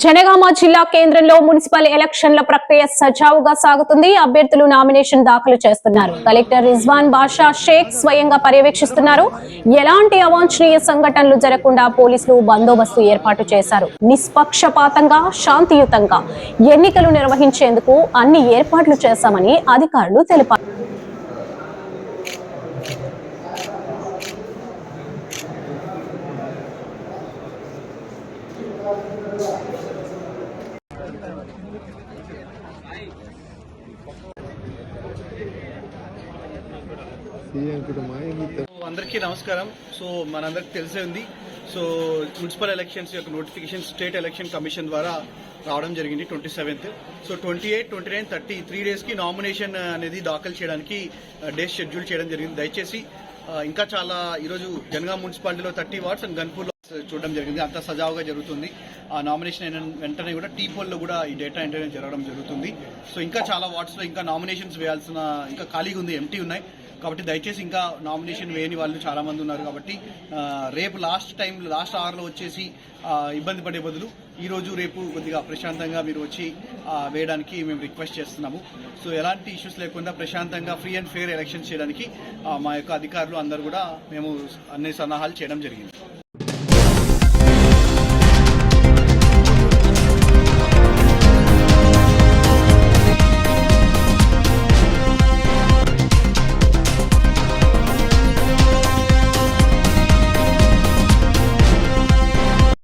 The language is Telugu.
జనగామ జిల్లా కేంద్రంలో మున్సిపల్ ఎలక్షన్ల ప్రక్రియ సజావుగా సాగుతుంది. అభ్యర్థులు నామినేషన్ దాఖలు చేస్తున్నారు. కలెక్టర్ రిజ్వాన్ బాషా షేక్ స్వయంగా పర్యవేక్షిస్తున్నారు. ఎలాంటి అవాంఛనీయ సంఘటనలు జరగకుండా పోలీసులు బందోబస్తు ఏర్పాటు చేశారు. నిష్పక్షపాతంగా శాంతియుతంగా ఎన్నికలు నిర్వహించేందుకు అన్ని ఏర్పాట్లు చేశామని అధికారులు తెలిపారు. అందరికీ నమస్కారం. సో మనందరికి తెలిసే ఉంది. సో మున్సిపల్ ఎలక్షన్స్ యొక్క నోటిఫికేషన్ స్టేట్ ఎలక్షన్ కమిషన్ ద్వారా రావడం జరిగింది 27th. సో 28, 29, 30 3 డేస్కి నామినేషన్ అనేది దాఖలు చేయడానికి డేస్ షెడ్యూల్ చేయడం జరిగింది. దయచేసి ఇంకా చాలా ఈరోజు జనగామ మున్సిపాలిటీలో 30 వార్డ్స్ అండ్ గన్పూర్లో చూడడం జరిగింది. అంతా సజావుగా జరుగుతుంది. ఆ నామినేషన్ అయిన వెంటనే కూడా టీపోల్లో కూడా ఈ డేటా ఎంట్రీ జరగడం జరుగుతుంది. సో ఇంకా చాలా వార్డ్స్లో ఇంకా నామినేషన్స్ వేయాల్సిన ఇంకా ఖాళీగా ఉంది, ఎంటీ ఉన్నాయి. కాబట్టి దయచేసి ఇంకా నామినేషన్ వేయని వాళ్ళు చాలా మంది ఉన్నారు. కాబట్టి రేపు లాస్ట్ అవర్లో వచ్చేసి ఇబ్బంది పడే బదులు ఈరోజు రేపు కొద్దిగా ప్రశాంతంగా మీరు వచ్చి వేయడానికి మేము రిక్వెస్ట్ చేస్తున్నాము. సో ఎలాంటి ఇష్యూస్ లేకుండా ప్రశాంతంగా ఫ్రీ అండ్ ఫెయిర్ ఎలక్షన్ చేయడానికి మా యొక్క అధికారులు అందరూ కూడా మేము అన్ని సన్నాహాలు చేయడం జరిగింది.